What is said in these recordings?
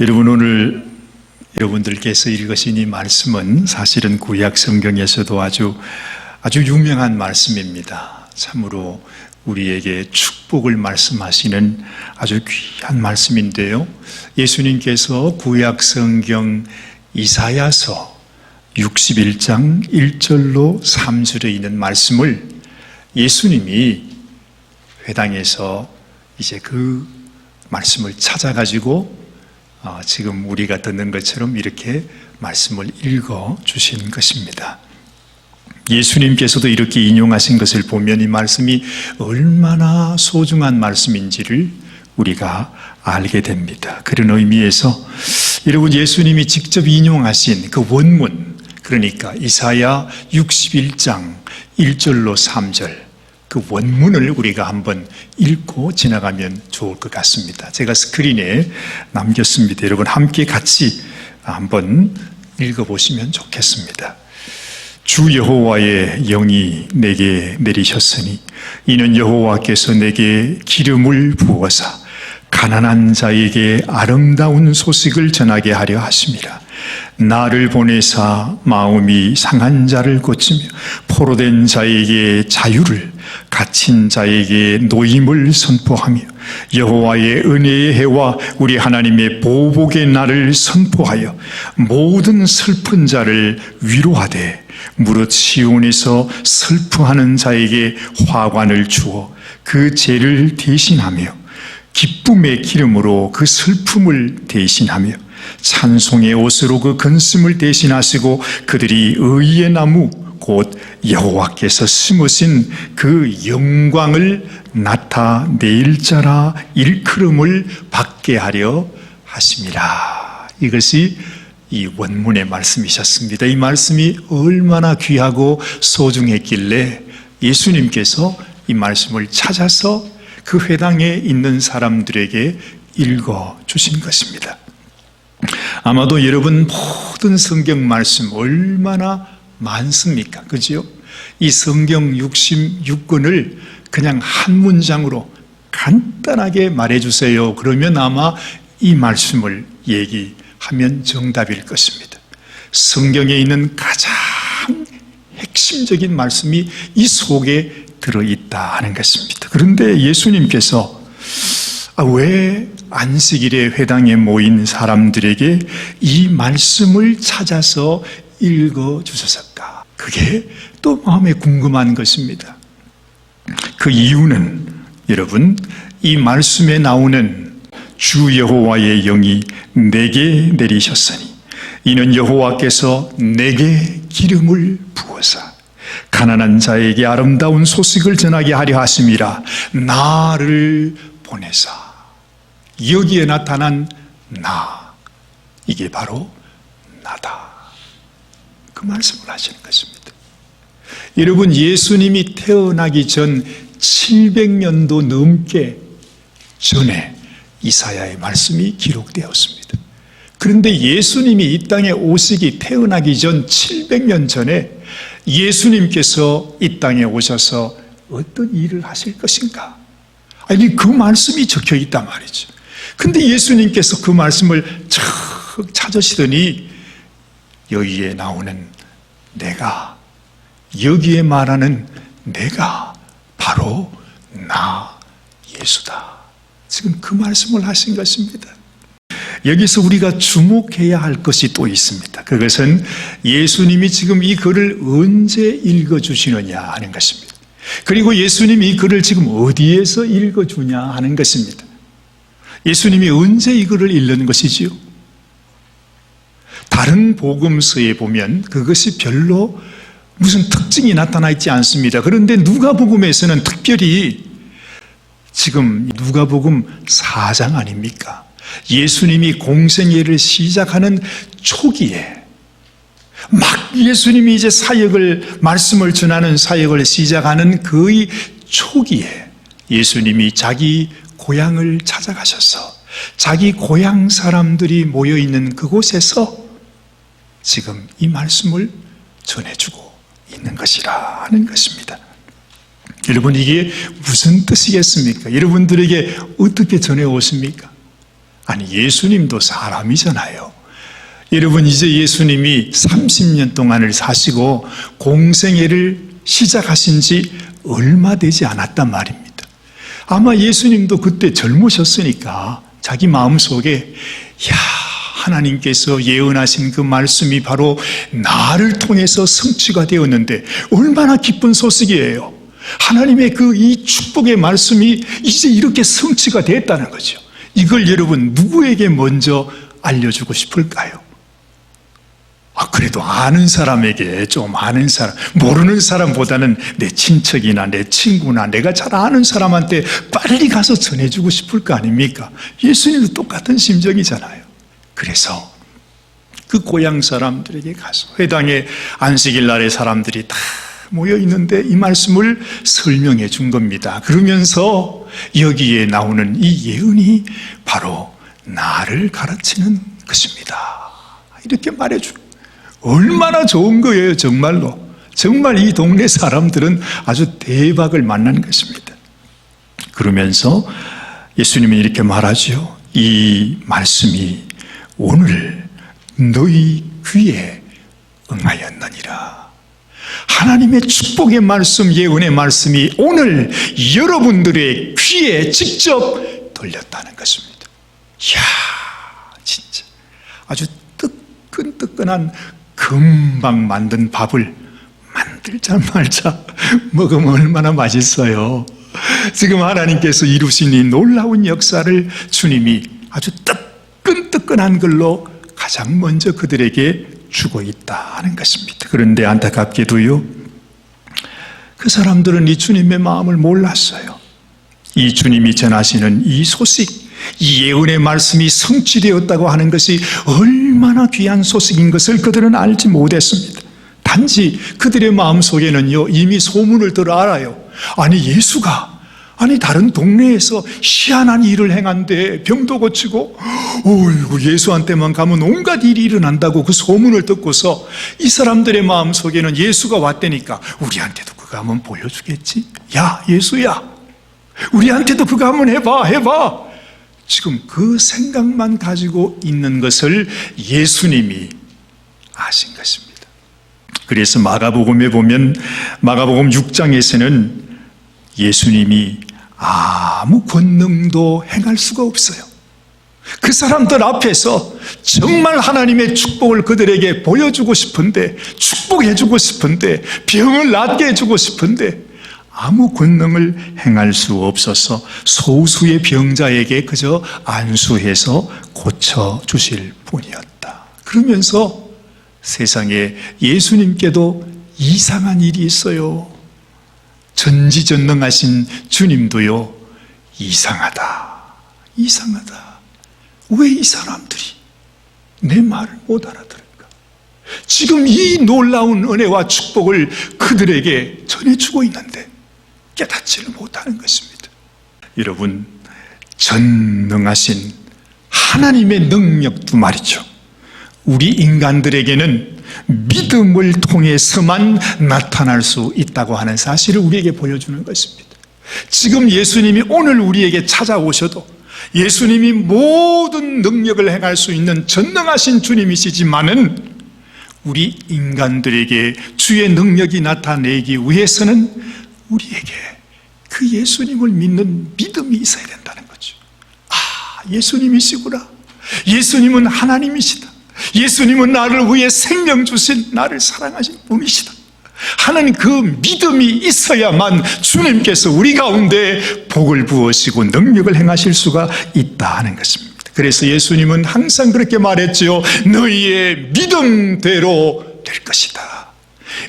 여러분, 오늘 여러분들께서 읽으신 이 말씀은 사실은 구약 성경에서도 아주 유명한 말씀입니다. 참으로 우리에게 축복을 말씀하시는 아주 귀한 말씀인데요. 예수님께서 구약 성경 이사야서 61장 1절로 3절에 있는 말씀을 예수님이 회당에서 이제 그 말씀을 찾아가지고 지금 우리가 듣는 것처럼 이렇게 말씀을 읽어 주신 것입니다. 예수님께서도 이렇게 인용하신 것을 보면 이 말씀이 얼마나 소중한 말씀인지를 우리가 알게 됩니다. 그런 의미에서 여러분, 예수님이 직접 인용하신 그 원문, 그러니까 이사야 61장 1절로 3절, 그 원문을 우리가 한번 읽고 지나가면 좋을 것 같습니다. 제가 스크린에 남겼습니다. 여러분 함께 같이 한번 읽어보시면 좋겠습니다. 주 여호와의 영이 내게 내리셨으니 이는 여호와께서 내게 기름을 부어사 가난한 자에게 아름다운 소식을 전하게 하려 하심이라. 나를 보내사 마음이 상한 자를 고치며 포로된 자에게 자유를, 갇힌 자에게 노임을 선포하며 여호와의 은혜의 해와 우리 하나님의 보복의 날을 선포하여 모든 슬픈 자를 위로하되 무릇 시온에서 슬퍼하는 자에게 화관을 주어 그 죄를 대신하며 기쁨의 기름으로 그 슬픔을 대신하며 찬송의 옷으로 그 근심을 대신하시고 그들이 의의 나무 곧 여호와께서 심으신 그 영광을 나타낼 자라 일컬음을 받게 하려 하심이라. 이것이 이 원문의 말씀이셨습니다. 이 말씀이 얼마나 귀하고 소중했길래 예수님께서 이 말씀을 찾아서 그 회당에 있는 사람들에게 읽어 주신 것입니다. 아마도 여러분 모든 성경 말씀 얼마나 많습니까? 그죠? 이 성경 66권을 그냥 한 문장으로 간단하게 말해주세요. 그러면 아마 이 말씀을 얘기하면 정답일 것입니다. 성경에 있는 가장 핵심적인 말씀이 이 속에 들어있다 하는 것입니다. 그런데 예수님께서 왜 안식일에 회당에 모인 사람들에게 이 말씀을 찾아서 읽어주셨을까? 그게 또 마음에 궁금한 것입니다. 그 이유는 여러분, 이 말씀에 나오는 주 여호와의 영이 내게 내리셨으니 이는 여호와께서 내게 기름을 부어사 가난한 자에게 아름다운 소식을 전하게 하려 하심이라. 나를 보내사. 여기에 나타난 나, 이게 바로 나다. 그 말씀을 하시는 것입니다. 여러분, 예수님이 태어나기 전 700년도 넘게 전에 이사야의 말씀이 기록되었습니다. 그런데 예수님이 이 땅에 오시기 태어나기 전 700년 전에 예수님께서 이 땅에 오셔서 어떤 일을 하실 것인가? 아니, 그 말씀이 적혀 있단 말이죠. 근데 예수님께서 그 말씀을 척 찾으시더니 여기에 나오는 내가, 여기에 말하는 내가 바로 나 예수다. 지금 그 말씀을 하신 것입니다. 여기서 우리가 주목해야 할 것이 또 있습니다. 그것은 예수님이 지금 이 글을 언제 읽어주시느냐 하는 것입니다. 그리고 예수님이 이 글을 지금 어디에서 읽어주냐 하는 것입니다. 예수님이 언제 이 글을 읽는 것이지요? 다른 복음서에 보면 그것이 별로 무슨 특징이 나타나 있지 않습니다. 그런데 누가복음에서는 특별히 지금 누가복음 4장 아닙니까? 예수님이 공생애를 시작하는 초기에 막 예수님이 이제 사역을, 말씀을 전하는 사역을 시작하는 그의 초기에 예수님이 자기 고향을 찾아가셔서 자기 고향 사람들이 모여있는 그곳에서 지금 이 말씀을 전해주고 있는 것이라 하는 것입니다. 여러분, 이게 무슨 뜻이겠습니까? 여러분들에게 어떻게 전해오십니까? 아니, 예수님도 사람이잖아요. 여러분, 이제 예수님이 30년 동안을 사시고 공생애를 시작하신 지 얼마 되지 않았단 말입니다. 아마 예수님도 그때 젊으셨으니까 자기 마음속에 하나님께서 예언하신 그 말씀이 바로 나를 통해서 성취가 되었는데 얼마나 기쁜 소식이에요. 하나님의 이 축복의 말씀이 이제 이렇게 성취가 됐다는 거죠. 이걸 여러분 누구에게 먼저 알려주고 싶을까요? 그래도 아는 사람에게, 좀 아는 사람, 모르는 사람보다는 내 친척이나 내 친구나 내가 잘 아는 사람한테 빨리 가서 전해주고 싶을 거 아닙니까? 예수님도 똑같은 심정이잖아요. 그래서 그 고향 사람들에게 가서, 회당에 안식일 날에 사람들이 다 모여 있는데 이 말씀을 설명해 준 겁니다. 그러면서 여기에 나오는 이 예언이 바로 나를 가르치는 것입니다. 이렇게 말해주고, 얼마나 좋은 거예요, 정말로. 정말 이 동네 사람들은 아주 대박을 만난 것입니다. 그러면서 예수님은 이렇게 말하죠. 이 말씀이 오늘 너희 귀에 응하였느니라. 하나님의 축복의 말씀, 예언의 말씀이 오늘 여러분들의 귀에 직접 들렸다는 것입니다. 이야, 진짜 아주 뜨끈뜨끈한 금방 만든 밥을 만들자 말자 먹으면 얼마나 맛있어요. 지금 하나님께서 이루신 이 놀라운 역사를 주님이 아주 뜨끈뜨끈한 걸로 가장 먼저 그들에게 주고 있다는 것입니다. 그런데 안타깝게도요, 그 사람들은 이 주님의 마음을 몰랐어요. 이 주님이 전하시는 이 소식, 이 예언의 말씀이 성취되었다고 하는 것이 얼마나 귀한 소식인 것을 그들은 알지 못했습니다. 단지 그들의 마음속에는요, 이미 소문을 들어 알아요. 아니, 예수가 다른 동네에서 희한한 일을 행한데 병도 고치고, 어이구, 예수한테만 가면 온갖 일이 일어난다고 그 소문을 듣고서 이 사람들의 마음속에는 예수가 왔다니까 우리한테도 그거 한번 보여주겠지? 야, 예수야, 우리한테도 그거 한번 해봐. 지금 그 생각만 가지고 있는 것을 예수님이 아신 것입니다. 그래서 마가복음에 보면, 마가복음 6장에서는 예수님이 아무 권능도 행할 수가 없어요. 그 사람들 앞에서 정말 하나님의 축복을 그들에게 보여주고 싶은데, 축복해주고 싶은데, 병을 낫게 해주고 싶은데 아무 권능을 행할 수 없어서 소수의 병자에게 그저 안수해서 고쳐주실 뿐이었다. 그러면서 세상에 예수님께도 이상한 일이 있어요. 전지전능하신 주님도요, 이상하다. 왜 이 사람들이 내 말을 못 알아들을까? 지금 이 놀라운 은혜와 축복을 그들에게 전해주고 있는데 깨닫지를 못하는 것입니다. 여러분, 전능하신 하나님의 능력도 말이죠, 우리 인간들에게는 믿음을 통해서만 나타날 수 있다고 하는 사실을 우리에게 보여주는 것입니다. 지금 예수님이 오늘 우리에게 찾아오셔도 예수님이 모든 능력을 행할 수 있는 전능하신 주님이시지만은 우리 인간들에게 주의 능력이 나타내기 위해서는 우리에게 그 예수님을 믿는 믿음이 있어야 된다는 거죠. 예수님이시구나. 예수님은 하나님이시다. 예수님은 나를 위해 생명 주신, 나를 사랑하신 분이시다 하는 그 믿음이 있어야만 주님께서 우리 가운데 복을 부으시고 능력을 행하실 수가 있다 하는 것입니다. 그래서 예수님은 항상 그렇게 말했지요. 너희의 믿음대로 될 것이다.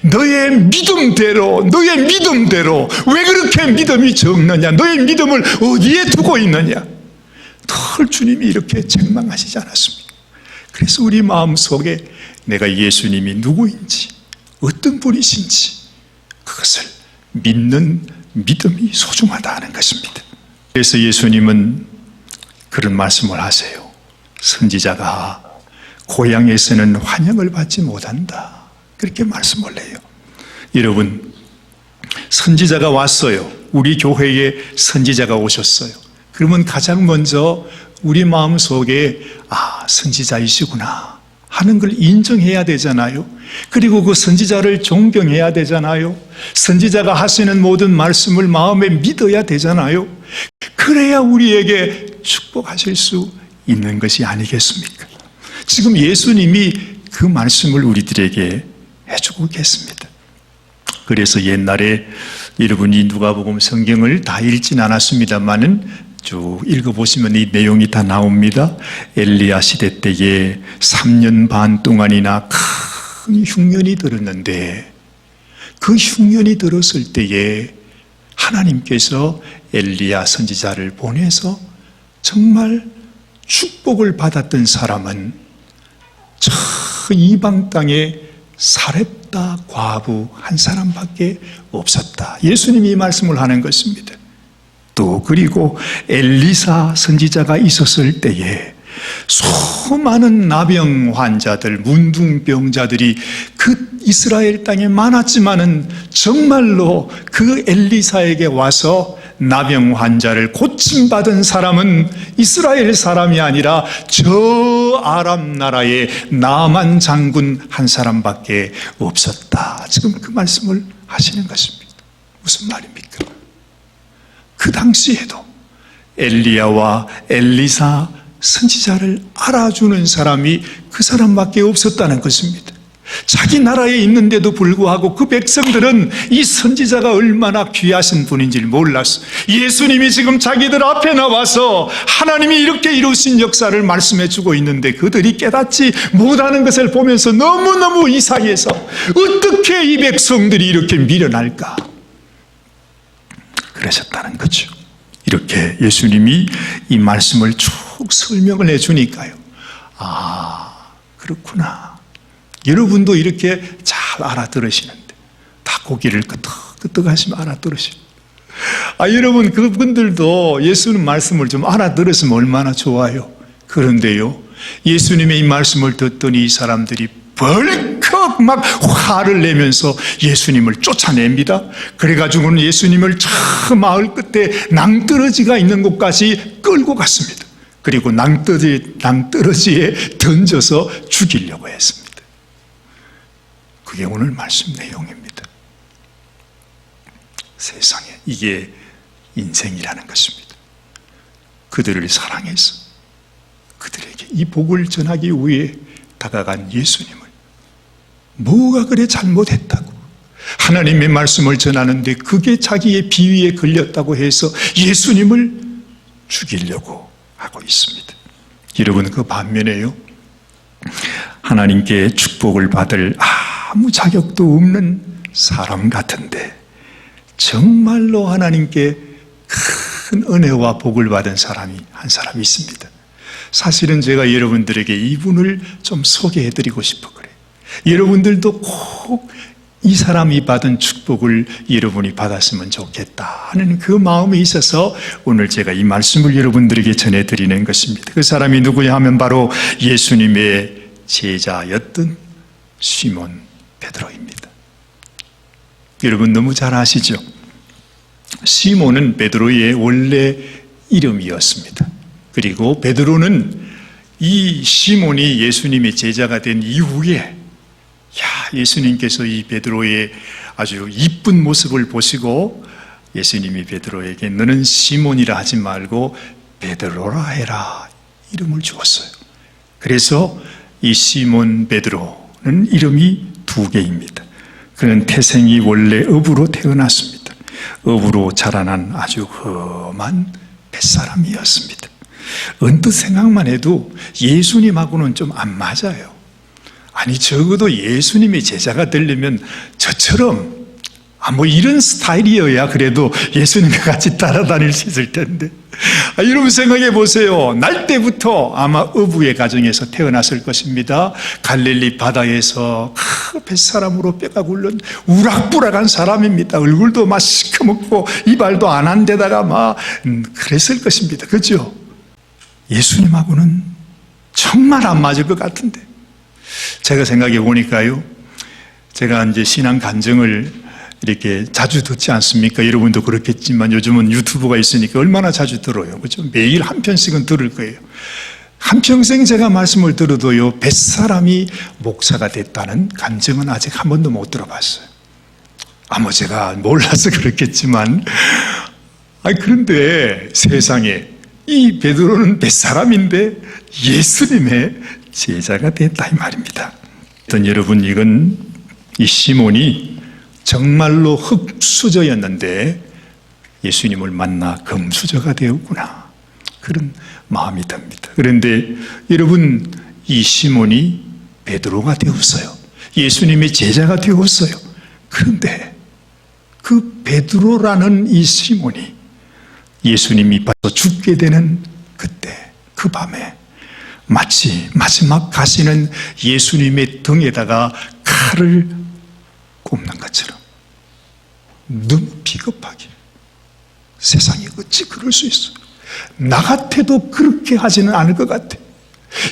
너의 믿음대로. 왜 그렇게 믿음이 적느냐? 너의 믿음을 어디에 두고 있느냐? 늘 주님이 이렇게 책망하시지 않았습니까? 그래서 우리 마음속에 내가 예수님이 누구인지, 어떤 분이신지 그것을 믿는 믿음이 소중하다 하는 것입니다. 그래서 예수님은 그런 말씀을 하세요. 선지자가 고향에서는 환영을 받지 못한다, 그렇게 말씀을 해요. 여러분, 선지자가 왔어요. 우리 교회에 선지자가 오셨어요. 그러면 가장 먼저 우리 마음속에 선지자이시구나 하는 걸 인정해야 되잖아요. 그리고 그 선지자를 존경해야 되잖아요. 선지자가 하시는 모든 말씀을 마음에 믿어야 되잖아요. 그래야 우리에게 축복하실 수 있는 것이 아니겠습니까? 지금 예수님이 그 말씀을 우리들에게 해주고 계십니다. 그래서 옛날에 여러분이 누가복음 성경을 다 읽진 않았습니다만은 쭉 읽어보시면 이 내용이 다 나옵니다. 엘리야 시대 때에 3년 반 동안이나 큰 흉년이 들었는데 그 흉년이 들었을 때에 하나님께서 엘리야 선지자를 보내서 정말 축복을 받았던 사람은 저 이방 땅에 사렙다 과부 한 사람밖에 없었다. 예수님이 이 말씀을 하는 것입니다. 또 그리고 엘리사 선지자가 있었을 때에 수많은 나병 환자들, 문둥병자들이 그 이스라엘 땅에 많았지만은 정말로 그 엘리사에게 와서 나병 환자를 고침받은 사람은 이스라엘 사람이 아니라 저 아람 나라의 나만 장군 한 사람밖에 없었다. 지금 그 말씀을 하시는 것입니다. 무슨 말입니까? 그 당시에도 엘리야와 엘리사 선지자를 알아주는 사람이 그 사람밖에 없었다는 것입니다. 자기 나라에 있는데도 불구하고 그 백성들은 이 선지자가 얼마나 귀하신 분인지를 몰랐어. 예수님이 지금 자기들 앞에 나와서 하나님이 이렇게 이루신 역사를 말씀해 주고 있는데 그들이 깨닫지 못하는 것을 보면서 너무너무 이상해서 어떻게 이 백성들이 이렇게 미련할까 그러셨다는 거죠. 이렇게 예수님이 이 말씀을 쭉 설명을 해주니까요. 그렇구나. 여러분도 이렇게 잘 알아들으시는데 다 고개를 끄덕끄덕 하시면 알아들으시고 여러분 그분들도 예수님 말씀을 좀 알아들었으면 얼마나 좋아요. 그런데요, 예수님의 이 말씀을 듣더니 이 사람들이 벌컥 막 화를 내면서 예수님을 쫓아냅니다. 그래가지고는 예수님을 저 마을 끝에 낭떠러지가 있는 곳까지 끌고 갔습니다. 그리고 낭떠러지에 던져서 죽이려고 했습니다. 그게 오늘 말씀 내용입니다. 세상에 이게 인생이라는 것입니다. 그들을 사랑해서 그들에게 이 복을 전하기 위해 다가간 예수님을 뭐가 그래 잘못했다고 하나님의 말씀을 전하는데 그게 자기의 비위에 걸렸다고 해서 예수님을 죽이려고 하고 있습니다. 여러분 그 반면에요, 하나님께 축복을 받을 아무 자격도 없는 사람 같은데 정말로 하나님께 큰 은혜와 복을 받은 사람이 한 사람이 있습니다. 사실은 제가 여러분들에게 이분을 좀 소개해드리고 싶어 그래요. 여러분들도 꼭 이 사람이 받은 축복을 여러분이 받았으면 좋겠다 하는 그 마음이 있어서 오늘 제가 이 말씀을 여러분들에게 전해드리는 것입니다. 그 사람이 누구냐 하면 바로 예수님의 제자였던 시몬 베드로입니다. 여러분 너무 잘 아시죠? 시몬은 베드로의 원래 이름이었습니다. 그리고 베드로는 이 시몬이 예수님의 제자가 된 이후에 예수님께서 이 베드로의 아주 이쁜 모습을 보시고 예수님이 베드로에게 너는 시몬이라 하지 말고 베드로라 해라 이름을 주었어요. 그래서 이 시몬 베드로는 이름이 두 개입니다. 그는 태생이 원래 어부로 태어났습니다. 어부로 자라난 아주 험한 뱃사람이었습니다. 언뜻 생각만 해도 예수님하고는 좀 안 맞아요. 아니 적어도 예수님의 제자가 되려면 저처럼 이런 스타일이어야 그래도 예수님과 같이 따라다닐 수 있을 텐데 여러분 생각해 보세요. 날 때부터 아마 어부의 가정에서 태어났을 것입니다. 갈릴리 바다에서 뱃사람으로 뼈가 굴른 우락부락한 사람입니다. 얼굴도 막 시커멓고 이발도 안 한 데다가 막 그랬을 것입니다. 그렇죠? 예수님하고는 정말 안 맞을 것 같은데 제가 생각해 보니까요, 제가 이제 신앙 간증을 이렇게 자주 듣지 않습니까? 여러분도 그렇겠지만 요즘은 유튜브가 있으니까 얼마나 자주 들어요. 그렇죠? 매일 한 편씩은 들을 거예요. 한평생 제가 말씀을 들어도요, 뱃사람이 목사가 됐다는 감정은 아직 한 번도 못 들어봤어요. 뭐 제가 몰라서 그렇겠지만, 그런데 세상에 이 베드로는 뱃사람인데 예수님의 제자가 됐다 이 말입니다. 여러분, 이건 이 시몬이 정말로 흙수저였는데 예수님을 만나 금수저가 되었구나, 그런 마음이 듭니다. 그런데 여러분, 이 시몬이 베드로가 되었어요. 예수님의 제자가 되었어요. 그런데 그 베드로라는 이 시몬이 예수님이 받아 죽게 되는 그때, 그 밤에 마치 마지막 가시는 예수님의 등에다가 칼을 꼽는 것처럼 너무 비겁하게, 세상에 어찌 그럴 수 있어? 나 같아도 그렇게 하지는 않을 것 같아.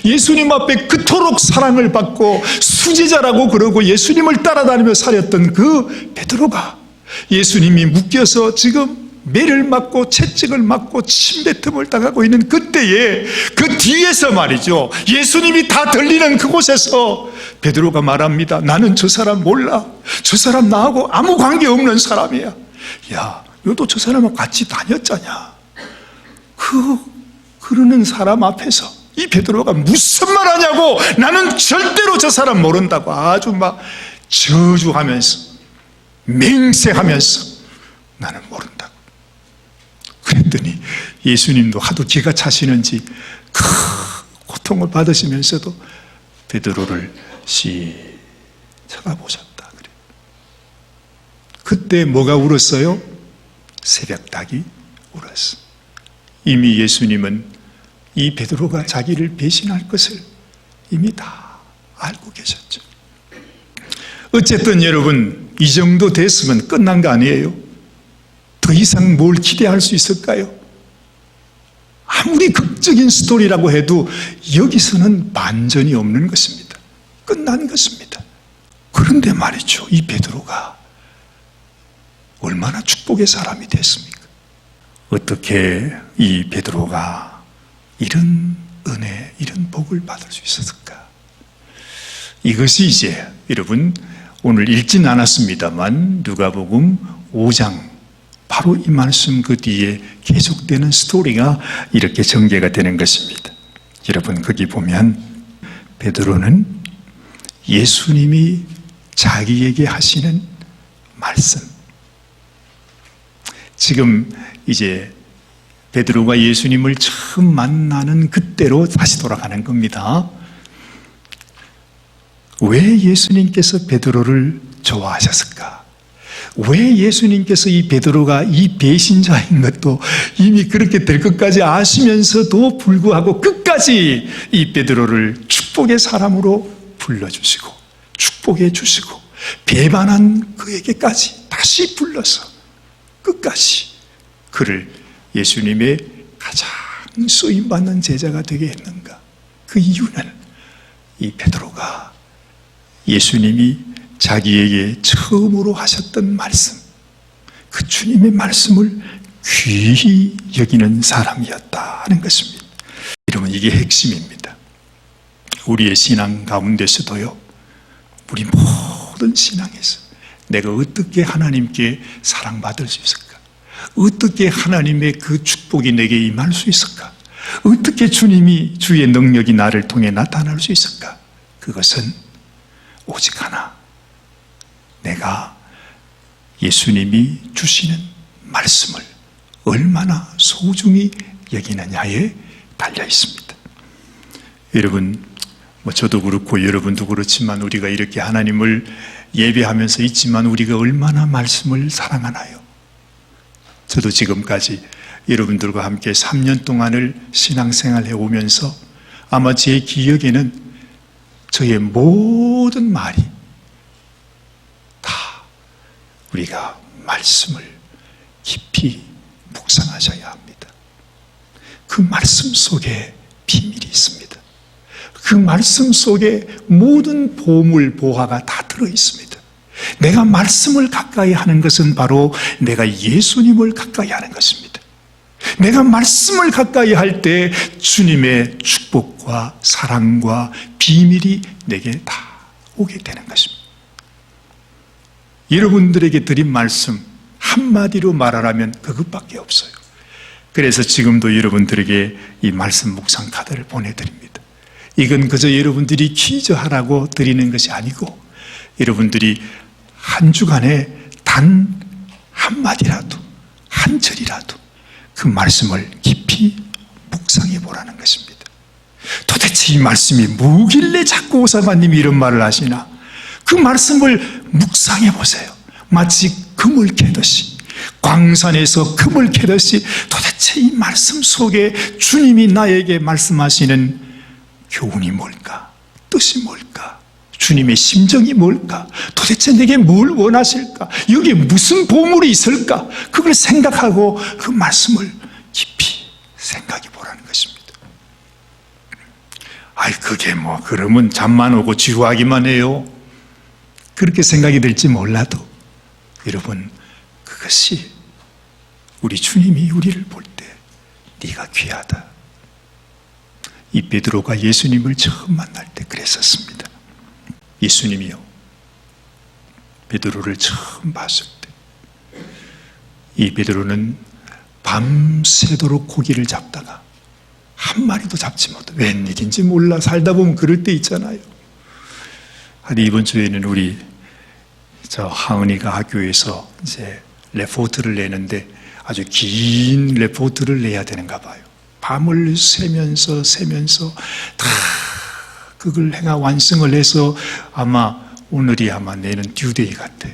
예수님 앞에 그토록 사랑을 받고 수제자라고 그러고 예수님을 따라다니며 살았던 그 베드로가 예수님이 묶여서 지금 매를 맞고 채찍을 맞고 침뱉음을 당하고 있는 그때에 그 뒤에서 말이죠, 예수님이 다 들리는 그곳에서 베드로가 말합니다. 나는 저 사람 몰라. 저 사람 나하고 아무 관계없는 사람이야. 야, 너도 저 사람하고 같이 다녔잖냐. 그러는 사람 앞에서 이 베드로가 무슨 말 하냐고, 나는 절대로 저 사람 모른다고 아주 막 저주하면서 맹세하면서 나는 모른다고 그랬더니 예수님도 하도 기가 차시는지 큰 고통을 받으시면서도 베드로를 쳐다보셨다 그래요. 그때 뭐가 울었어요? 새벽닭이 울었어. 이미 예수님은 이 베드로가 자기를 배신할 것을 이미 다 알고 계셨죠. 어쨌든 여러분, 이 정도 됐으면 끝난 거 아니에요? 더 이상 뭘 기대할 수 있을까요? 아무리 극적인 스토리라고 해도 여기서는 반전이 없는 것입니다. 끝난 것입니다. 그런데 말이죠, 이 베드로가 얼마나 축복의 사람이 됐습니까? 어떻게 이 베드로가 이런 은혜, 이런 복을 받을 수 있었을까? 이것이 이제 여러분 오늘 읽진 않았습니다만 누가복음 5장 바로 이 말씀 그 뒤에 계속되는 스토리가 이렇게 전개가 되는 것입니다. 여러분, 거기 보면 베드로는 예수님이 자기에게 하시는 말씀, 지금 이제 베드로가 예수님을 처음 만나는 그때로 다시 돌아가는 겁니다. 왜 예수님께서 베드로를 좋아하셨을까? 왜 예수님께서 이 베드로가 이 배신자인 것도 이미 그렇게 될 것까지 아시면서도 불구하고 끝까지 이 베드로를 축복의 사람으로 불러주시고 축복해 주시고 배반한 그에게까지 다시 불러서 끝까지 그를 예수님의 가장 쓰임받는 제자가 되게 했는가? 그 이유는 이 베드로가 예수님이 자기에게 처음으로 하셨던 말씀, 그 주님의 말씀을 귀히 여기는 사람이었다 하는 것입니다. 여러분, 이게 핵심입니다. 우리의 신앙 가운데서도요, 우리 모든 신앙에서 내가 어떻게 하나님께 사랑받을 수 있을까? 어떻게 하나님의 그 축복이 내게 임할 수 있을까? 어떻게 주님이 주의 능력이 나를 통해 나타날 수 있을까? 그것은 오직 하나, 내가 예수님이 주시는 말씀을 얼마나 소중히 여기느냐에 달려 있습니다. 여러분, 저도 그렇고 여러분도 그렇지만 우리가 이렇게 하나님을 예배하면서 있지만 우리가 얼마나 말씀을 사랑하나요? 저도 지금까지 여러분들과 함께 3년 동안을 신앙생활 해오면서 아마 제 기억에는 저의 모든 말이 다 우리가 말씀을 깊이 묵상하셔야 합니다. 그 말씀 속에 비밀이 있습니다. 그 말씀 속에 모든 보물, 보화가 다 들어있습니다. 내가 말씀을 가까이 하는 것은 바로 내가 예수님을 가까이 하는 것입니다. 내가 말씀을 가까이 할 때 주님의 축복과 사랑과 비밀이 내게 다 오게 되는 것입니다. 여러분들에게 드린 말씀 한마디로 말하라면 그것밖에 없어요. 그래서 지금도 여러분들에게 이 말씀 묵상 카드를 보내드립니다. 이건 그저 여러분들이 퀴즈 하라고 드리는 것이 아니고 여러분들이 한 주간에 단 한마디라도 한 절이라도 그 말씀을 깊이 묵상해 보라는 것입니다. 도대체 이 말씀이 뭐길래 자꾸 오사관님이 이런 말을 하시나? 그 말씀을 묵상해 보세요. 마치 금을 캐듯이, 광산에서 금을 캐듯이 도대체 이 말씀 속에 주님이 나에게 말씀하시는 교훈이 뭘까? 뜻이 뭘까? 주님의 심정이 뭘까? 도대체 내게 뭘 원하실까? 여기에 무슨 보물이 있을까? 그걸 생각하고 그 말씀을 깊이 생각해 보라는 것입니다. 그게 그러면 잠만 오고 지루하기만 해요. 그렇게 생각이 될지 몰라도 여러분, 그것이 우리 주님이 우리를 볼 때 네가 귀하다. 이 베드로가 예수님을 처음 만날 때 그랬었습니다. 예수님이요, 베드로를 처음 봤을 때 이 베드로는 밤새도록 고기를 잡다가 한 마리도 잡지 못해. 웬일인지 몰라. 살다 보면 그럴 때 있잖아요. 이번 주에는 우리 하은이가 학교에서 이제 레포트를 내는데 아주 긴 레포트를 내야 되는가 봐요. 밤을 새면서 다 그걸 완성을 해서 오늘이 내는 듀데이 같아요.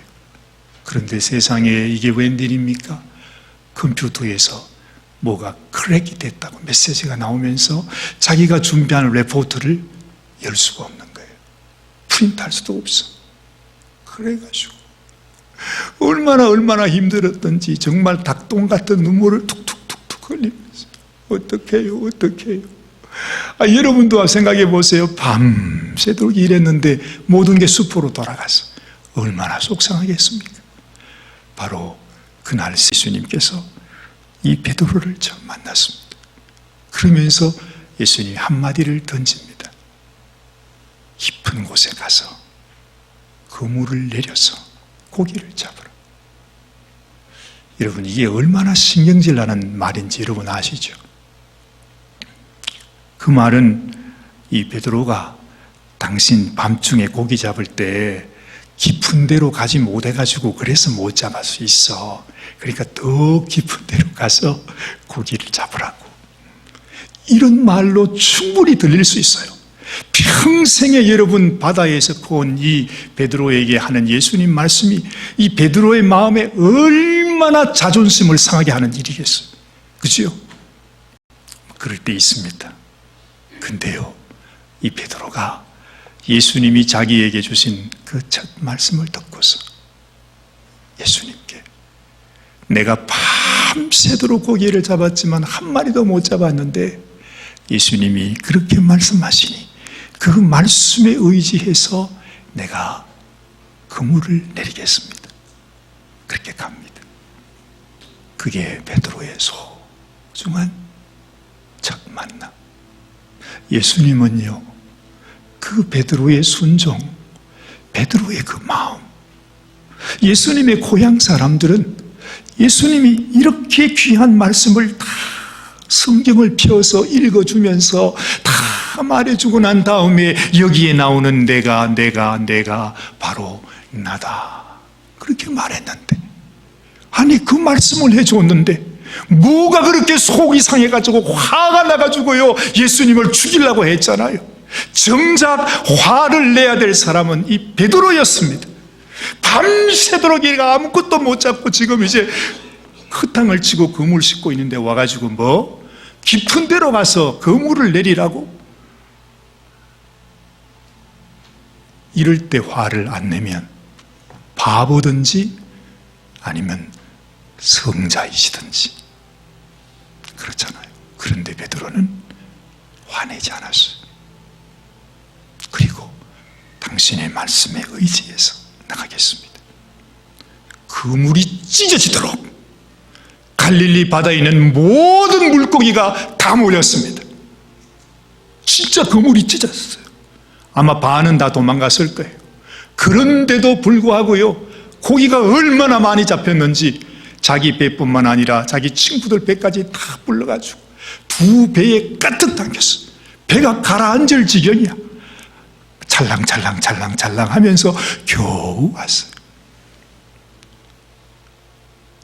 그런데 세상에 이게 웬일입니까? 컴퓨터에서 뭐가 크랙이 됐다고 메시지가 나오면서 자기가 준비한 레포트를 열 수가 없는 거예요. 프린트할 수도 없어. 그래가지고 얼마나 힘들었던지 정말 닭똥 같은 눈물을 툭툭툭툭 흘리면서 어떡해요. 여러분도 생각해 보세요. 밤새도록 일했는데 모든 게 숲으로 돌아가서 얼마나 속상하겠습니까? 바로 그날 예수님께서 이 베드로를 처음 만났습니다. 그러면서 예수님이 한마디를 던집니다. 깊은 곳에 가서 그물을 내려서 고기를 잡으라. 여러분, 이게 얼마나 신경질 나는 말인지 여러분 아시죠? 그 말은 이 베드로가 당신 밤중에 고기 잡을 때 깊은 데로 가지 못해가지고 그래서 못 잡을 수 있어. 그러니까 더 깊은 데로 가서 고기를 잡으라고. 이런 말로 충분히 들릴 수 있어요. 평생에 여러분 바다에서 구원 이 베드로에게 하는 예수님 말씀이 이 베드로의 마음에 얼마나 자존심을 상하게 하는 일이겠어요. 그죠? 그럴 때 있습니다. 근데요, 이 베드로가 예수님이 자기에게 주신 그 첫 말씀을 듣고서 예수님께 내가 밤새도록 고기를 잡았지만 한 마리도 못 잡았는데 예수님이 그렇게 말씀하시니 그 말씀에 의지해서 내가 그물을 내리겠습니다. 그렇게 갑니다. 그게 베드로의 소중한 첫 만남. 예수님은요, 그 베드로의 순종, 베드로의 그 마음, 예수님의 고향 사람들은 예수님이 이렇게 귀한 말씀을 다 성경을 펴서 읽어주면서 다 말해주고 난 다음에 여기에 나오는 내가 바로 나다, 그렇게 말했는데, 아니 그 말씀을 해줬는데 뭐가 그렇게 속이 상해가지고 화가 나가지고요 예수님을 죽이려고 했잖아요. 정작 화를 내야 될 사람은 이 베드로였습니다. 밤새도록 얘가 아무것도 못 잡고 지금 이제 흙탕을 치고 그물 싣고 있는데 와가지고 깊은 데로 가서 그물을 내리라고? 이럴 때 화를 안 내면 바보든지 아니면 성자이시든지 그렇잖아요. 그런데 베드로는 화내지 않았어요. 그리고 당신의 말씀에 의지해서 나가겠습니다. 그물이 찢어지도록 갈릴리 바다에 있는 모든 물고기가 다 몰렸습니다. 진짜 그물이 찢어졌어요. 아마 반은 다 도망갔을 거예요. 그런데도 불구하고요, 고기가 얼마나 많이 잡혔는지 자기 배뿐만 아니라 자기 친구들 배까지 다 불러가지고 두 배에 가득 담겼어요. 배가 가라앉을 지경이야. 찰랑찰랑 하면서 겨우 왔어요.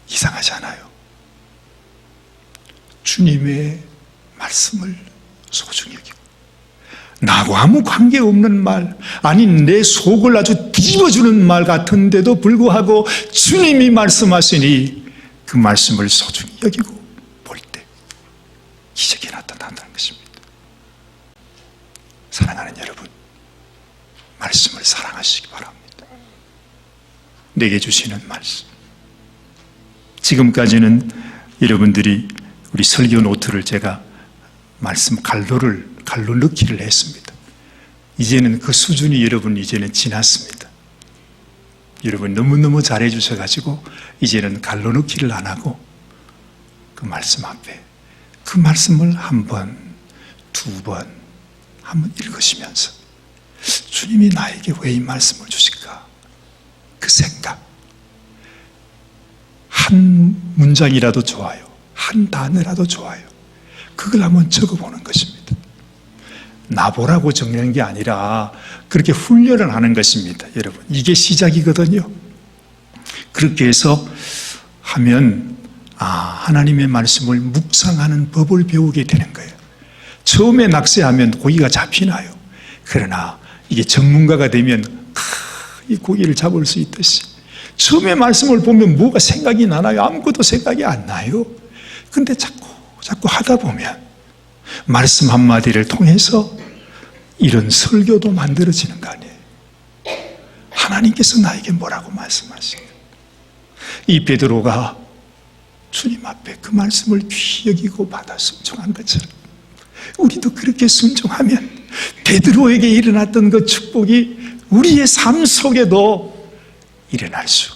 이상하지 않아요? 주님의 말씀을 소중히 여기고 나하고 아무 관계없는 말, 아니 내 속을 아주 뒤집어주는 말 같은데도 불구하고 주님이 말씀하시니 그 말씀을 소중히 여기고 볼 때 기적이 나타난다는 것입니다. 사랑하는 여러분, 말씀을 사랑하시기 바랍니다. 내게 주시는 말씀, 지금까지는 여러분들이 우리 설교 노트를 제가 말씀 갈로 넣기를 했습니다. 이제는 그 수준이 여러분 이제는 지났습니다. 여러분 너무너무 잘해 주셔가지고 이제는 갈로 넣기를 안 하고 그 말씀 앞에 그 말씀을 한 번, 두 번 한번 읽으시면서 주님이 나에게 왜 이 말씀을 주실까? 그 생각, 한 문장이라도 좋아요. 한 단어라도 좋아요. 그걸 한번 적어보는 것입니다. 나보라고 적는 게 아니라 그렇게 훈련을 하는 것입니다. 여러분, 이게 시작이거든요. 그렇게 해서 하면 하나님의 말씀을 묵상하는 법을 배우게 되는 거예요. 처음에 낚시하면 고기가 잡히나요? 그러나 이게 전문가가 되면 이 고기를 잡을 수 있듯이 처음에 말씀을 보면 뭐가 생각이 나나요? 아무것도 생각이 안 나요. 근데 자꾸 하다 보면 말씀 한마디를 통해서 이런 설교도 만들어지는 거 아니에요? 하나님께서 나에게 뭐라고 말씀하시는 이 베드로가 주님 앞에 그 말씀을 귀히 여기고 받아 순종한 것처럼 우리도 그렇게 순종하면 베드로에게 일어났던 그 축복이 우리의 삶 속에도 일어날 수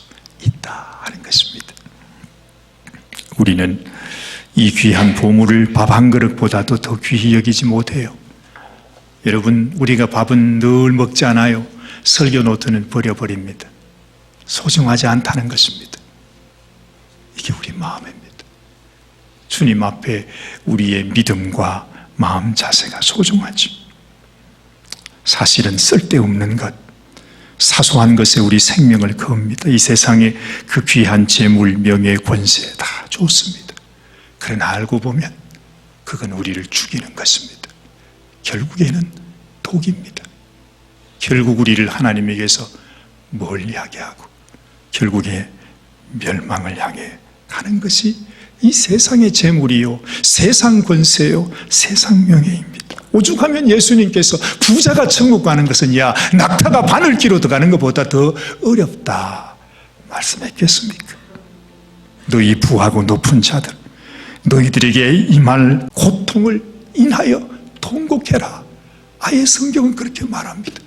있다 하는 것입니다. 우리는 이 귀한 보물을 밥 한 그릇보다도 더 귀히 여기지 못해요. 여러분, 우리가 밥은 늘 먹지 않아요. 설교 노트는 버려버립니다. 소중하지 않다는 것입니다. 이게 우리 마음입니다. 주님 앞에 우리의 믿음과 마음 자세가 소중하죠. 사실은 쓸데없는 것, 사소한 것에 우리 생명을 겁니다. 이 세상에 그 귀한 재물, 명예, 권세 다 좋습니다. 그러나 알고 보면 그건 우리를 죽이는 것입니다. 결국에는 독입니다. 결국 우리를 하나님에게서 멀리하게 하고 결국에 멸망을 향해 가는 것이 이 세상의 재물이요, 세상 권세요, 세상 명예입니다. 오죽하면 예수님께서 부자가 천국 가는 것은 낙타가 바늘기로 들어가는 것보다 더 어렵다 말씀했겠습니까? 너희 부하고 높은 자들, 너희들에게 임할 고통을 인하여 통곡해라. 아예 성경은 그렇게 말합니다.